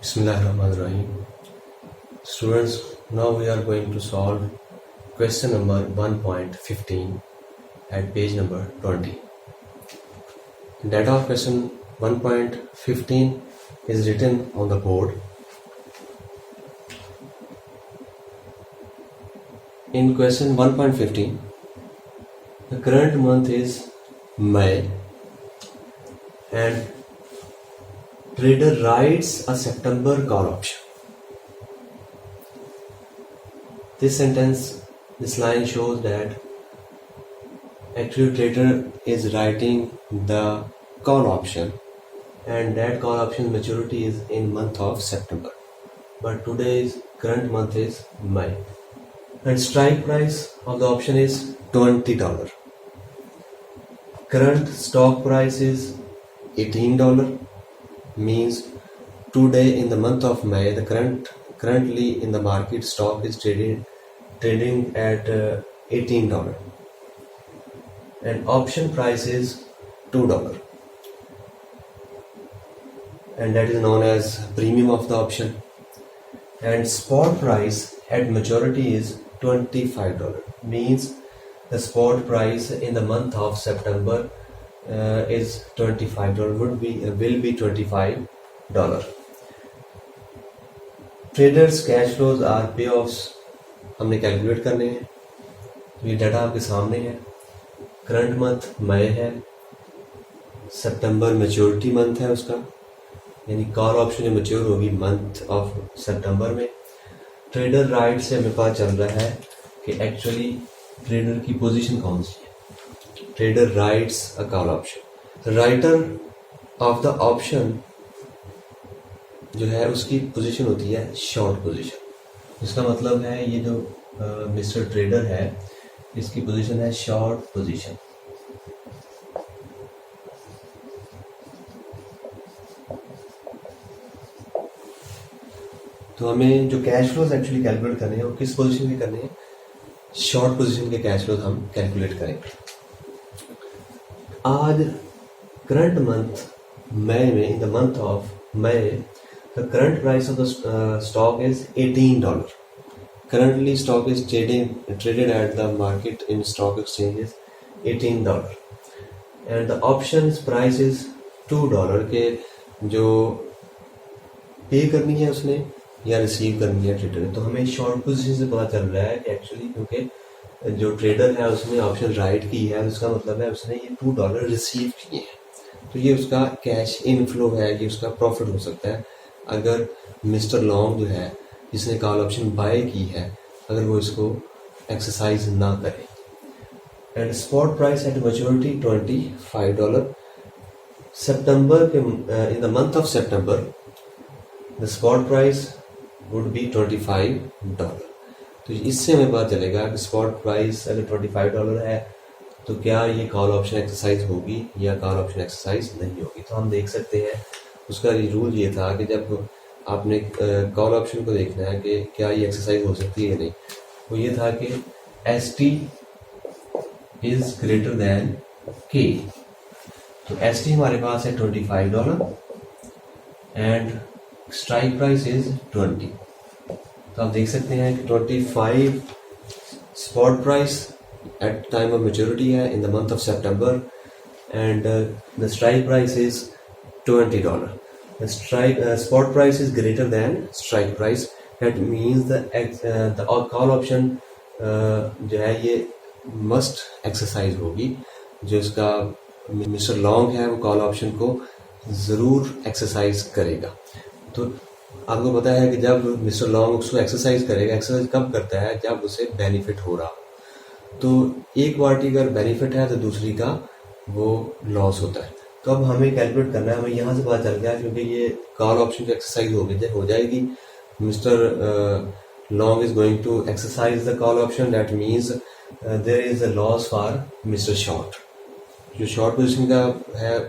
Bismillahirrahmanirrahim. Students, now we are going to solve question number 1.15 at page number 20. Data of question 1.15 is written on the board. In question 1.15, the current month is May and trader writes a September call option. This line shows that actually trader is writing the call option and that call option maturity is in month of September. But today's current month is May. And strike price of the option is $20. Current stock price is $18. Means today in the month of May, the currently in the market stock is trading at $18 and option price is $2 and that is known as premium of the option, and spot price at maturity is $25. Means the spot price in the month of September is $25, will be $25. Traders cash flows are payoffs हमने calculate करने हैं. तो ये data आपके सामने है. Current month मई है, सितंबर maturity month है उसका, यानी कॉल ऑप्शन जो मैच्योर होगी मंथ ऑफ सितंबर में. ट्रेडर राइट से हमें पता चल रहा है कि एक्चुअली ट्रेडर की पोजीशन कौन सी है. Trader writes a call option. The writer of the option जो है उसकी पोजीशन होती है शॉर्ट पोजीशन. इसका मतलब है ये जो मिस्टर ट्रेडर है इसकी पोजीशन है शॉर्ट पोजीशन. तो हमें जो कैश फ्लोज एक्चुअली कैलकुलेट करने हैं वो किस पोजीशन के करने हैं, शॉर्ट पोजीशन के कैश फ्लोज हम कैलकुलेट करेंगे. आज करंट मंथ मई में, in the month of May, the current price of the stock is $18. Currently stock is traded at the market in stock exchange is $18 and the options price is $2 के जो पे करनी है उसने या रिसीव करनी है ट्रेडर ने. तो हमें शॉर्ट पोजीशन से पता चल रहा है कि एक्चुअली क्योंकि जो ट्रेडर है उसने ऑप्शन राइट की है, उसका मतलब है उसने ये $2 रिसीव किए हैं. तो ये उसका कैश इनफ्लो है, ये उसका प्रॉफिट हो सकता है अगर मिस्टर लॉन्ग जो है जिसने कॉल ऑप्शन बाय की है अगर वो इसको एक्सरसाइज ना करे. And spot price at maturity $25. सितंबर के इन the month of September the spot price would be $25. तो इससे हमें पता चलेगा कि स्पॉट प्राइस अगर $25 है तो क्या ये कॉल ऑप्शन एक्सरसाइज होगी या कॉल ऑप्शन एक्सरसाइज नहीं होगी. तो हम देख सकते हैं उसका रूल ये था कि जब आपने कॉल ऑप्शन को देखना है कि क्या ये एक्सरसाइज हो सकती है या नहीं, वो ये था कि ST is greater than K. तो ST हमारे पास है $25 एंड स्ट्राइक प्राइस इज 20. तो आप देख सकते हैं कि 25 spot price at time of maturity है in the month of September and the strike price is $20. The spot price is greater than strike price. That means the call option जो है ये must exercise होगी. जो इसका mister long है वो call option को ज़रूर एक्सरसाइज करेगा. तो आपको पता है कि जब मिस्टर लॉन्ग उसको एक्सरसाइज करेगा, एक्सरसाइज कब करता है जब उसे बेनिफिट हो रहा. तो एक पार्टी अगर बेनिफिट है तो दूसरी का वो लॉस होता है. तो अब हमें कैलकुलेट करना है. हमें यहाँ से पता चल गया क्योंकि ये कॉल ऑप्शन की एक्सरसाइज हो जाएगी. Mister long is going to exercise the call option. That means there is a loss for mister short. जो शॉर्ट पोजिशन का है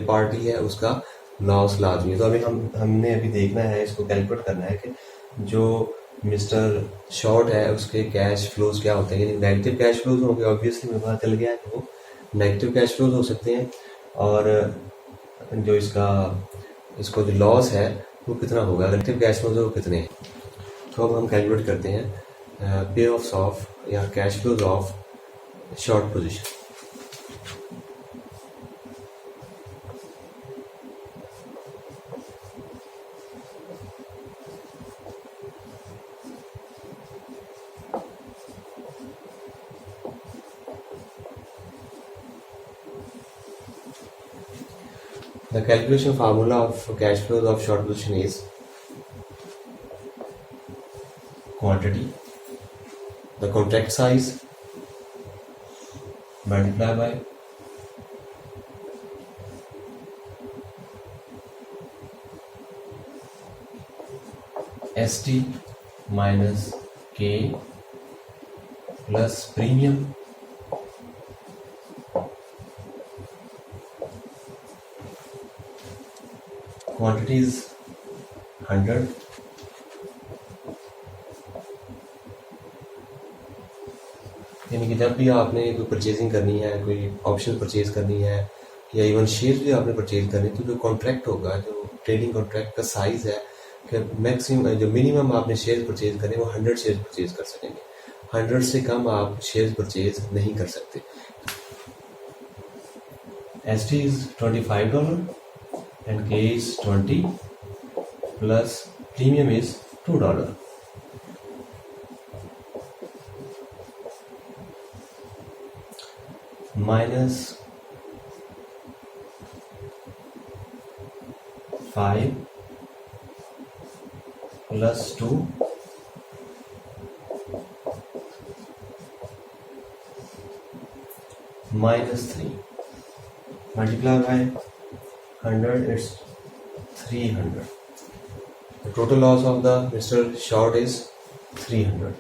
पार्टी है उसका लॉस लाजमी. तो अभी हमने अभी देखना है, इसको कैलकुलेट करना है कि जो मिस्टर शॉर्ट है उसके कैश फ्लोज क्या होते हैं. यानी नेगेटिव कैश फ्लोज होंगे. ऑब्वियसली मुझे पता चल गया है कि वो नेगेटिव कैश फ्लोज हो सकते हैं और जो इसको जो लॉस है वो कितना होगा, रिलेटिव कैश फ्लोज वो कितने हैं। तो अब हम कैलकुलेट करते हैं पे ऑफ्स ऑफ या cash flows of short position. The calculation formula of cash flows of short position is quantity, the contract size multiply by ST minus K plus premium quantity is 100, यानी कि जब भी आपने कोई परचेजिंग करनी है, कोई ऑप्शन परचेज करनी है या इवन शेयर भी आपने परचेज करनी है, तो जो कॉन्ट्रैक्ट होगा, जो ट्रेडिंग कॉन्ट्रैक्ट का साइज है कि मैक्सिमम जो मिनिमम आपने शेयर परचेज करने वो 100 शेयर परचेज कर सकेंगे, 100 से कम आप शेयर परचेज नहीं कर सकते। ST is $25 and K is 20 plus premium is $2. Minus 5 plus 2 minus 3 multiply by 100, it's 300. The total loss of the Mr. Short is $300.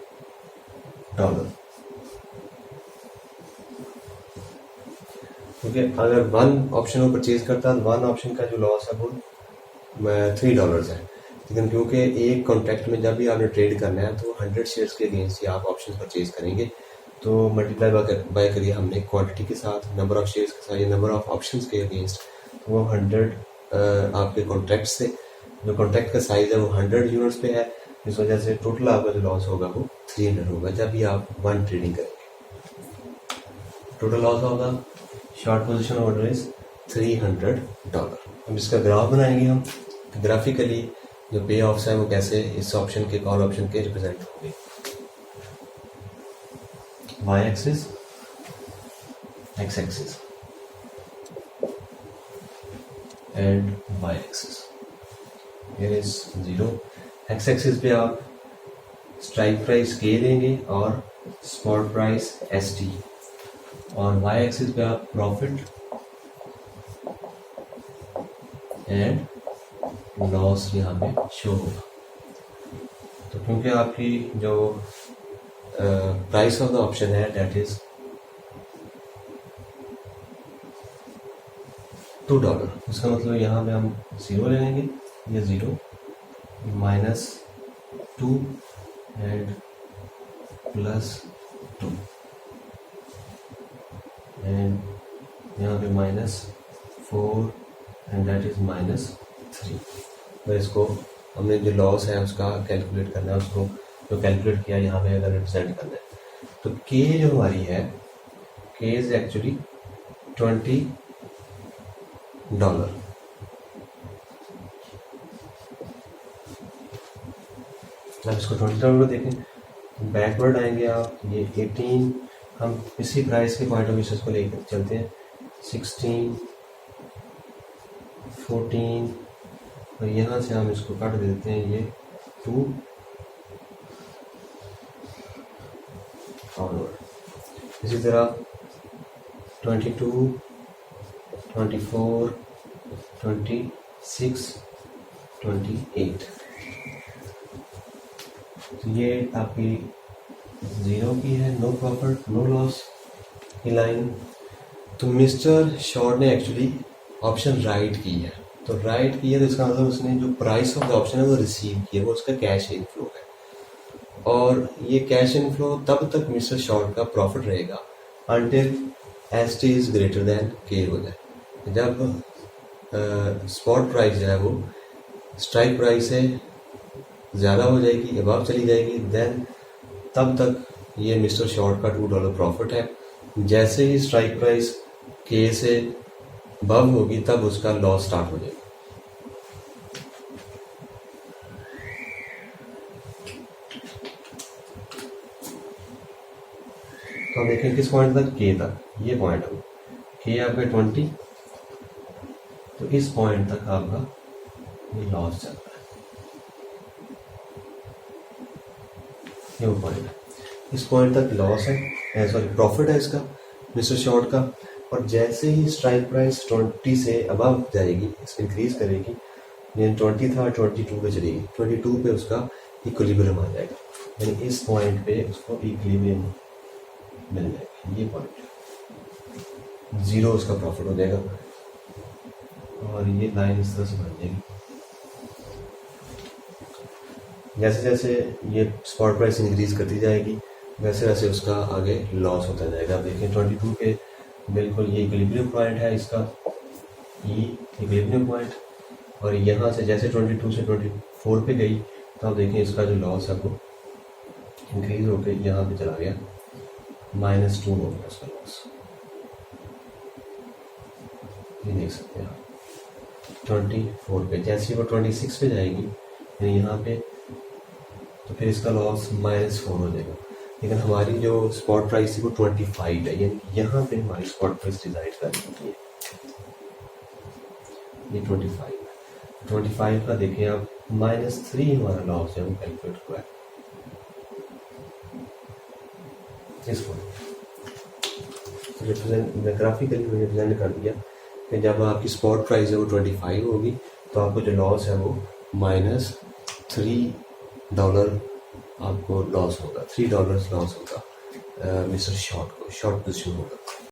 क्योंकि अगर वन ऑप्शन को परचेज करता है, वन ऑप्शन का जो लॉस है वो $3 है, लेकिन क्योंकि एक कॉन्ट्रैक्ट में जब भी आपने ट्रेड करना है तो 100 शेयर्स के अगेंस्ट ही आप ऑप्शन परचेज करेंगे, तो मल्टीप्लाई बाय करिए हमने क्वांटिटी के साथ, नंबर ऑफ शेयर्स के साथ या नंबर ऑफ ऑप्शंस के अगेंस्ट, तो वो 100 आपके कॉन्ट्रैक्ट से, जो कॉन्ट्रैक्ट का साइज है वो 100 यूनिट्स पे है, इस वजह से टोटल आपका जो लॉस होगा वो 300 होगा जब भी आप वन ट्रेडिंग करेंगे। Total loss of the short position order is $300। अब इसका ग्राफ बनाएंगे हम, ग्राफिकली जो पे ऑफ्स है वो कैसे इस ऑप्शन के, कॉल ऑप्शन के रिप्रेजेंट होंगे। y axis, x axis and y axis, here is 0। x axis पे आप स्ट्राइक प्राइस K लेंगे और स्पॉट प्राइस ST, और y axis पे आप प्रॉफिट एंड लॉस यहाँ पे शो होगा। तो क्योंकि आपकी जो प्राइस ऑफ द ऑप्शन है डेट इज $2, उसका मतलब यहाँ पे हम 0 ले लेंगे, ये 0 माइनस 2 एंड प्लस 2 एंड यहाँ पे minus 4 and det is minus 3। तो इसको हमने जो लॉस है उसका कैलकुलेट करना है, उसको जो कैलकुलेट किया यहाँ पे अगर रिप्रेजेंट करना है, तो K जो हमारी है, K इज एक्चुअली $20। अब इसको $20 देखें, बैकवर्ड आएंगे आप, ये 18, हम इसी प्राइस के पॉइंट ऑफ व्यू से इसको लेकर चलते हैं, 16, 14 और यहाँ से हम इसको काट देते हैं, ये 2 और इसी तरह 22, 24, 26, 28। तो ये आपकी 0 की है, नो प्रॉफिट नो लॉस की लाइन। तो मिस्टर शॉर्ट ने एक्चुअली ऑप्शन राइट की है, तो राइट की है तो इसका मतलब उसने जो प्राइस ऑफ द ऑप्शन है वो रिसीव की है, वो उसका कैश इनफ्लो है, और ये कैश इनफ्लो तब तक मिस्टर शॉर्ट का प्रॉफिट रहेगा until ST is greater than K हो जाए। जब स्पॉट प्राइस जो है वो स्ट्राइक प्राइस से ज़्यादा हो जाएगी, अबव चली जाएगी, देन तब तक ये मिस्टर शॉर्ट का $2 प्रॉफिट है। जैसे ही स्ट्राइक प्राइस के से अबव होगी तब उसका लॉस स्टार्ट हो जाएगा। तो देखें किस पॉइंट तक, के तक, ये पॉइंट हो, के आपका 20, तो इस पॉइंट तक आपका ये लॉस चल रहा है, ये वो पॉइंट है, इस पॉइंट तक लॉस है, सॉरी प्रॉफिट है इसका मिस्टर शॉर्ट का। और जैसे ही स्ट्राइक प्राइस 20 से अबव जाएगी, इसको इंक्रीज करेगी, यानी 20 था 22 पे चलेगी, 22 पे उसका इक्विलिब्रियम आ जाएगा, यानी इस पॉइंट पे उसको इक्विलिब्रियम मिल जाएगा, ये पॉइंट जीरो उसका प्रॉफिट हो जाएगा। और ये लाइन इस तरह से बन जाएगी, जैसे जैसे ये स्पॉट प्राइस इंक्रीज करती जाएगी वैसे वैसे उसका आगे लॉस होता जाएगा। आप देखिए 22 पे बिल्कुल ये इक्विलिब्रियम पॉइंट है इसका, ये इक्विलिब्रियम पॉइंट, और यहाँ से जैसे 22 से 24 पे गई तो आप देखें इसका जो लॉस है वो इंक्रीज होकर यहाँ पे चला गया, -2 हो गया उसका लॉस, ये देख सकते हैं आप 24 पे। जैसे वो 26 पे जाएगी यानी यहाँ पे, तो फिर इसका लॉस -4 हो जाएगा। लेकिन हमारी जो स्पॉट प्राइस थी वो 25 है, यानी यहाँ पे हमारी स्पॉट प्राइस डिसाइड करनी है, ये 25 है। 25 का देखें आप -3 हमारा लॉस है वो कैलकुलेट हुआ है, इसको रिप्रेजेंट ग्राफिकली रिप्रेजेंट कर दिया कि जब आपकी स्पॉट प्राइस है वो 25 होगी तो आपको जो लॉस है वो -$3 आपको लॉस होगा, $3 लॉस होगा मिस्टर शॉर्ट को, शॉर्ट पोजीशन होगा।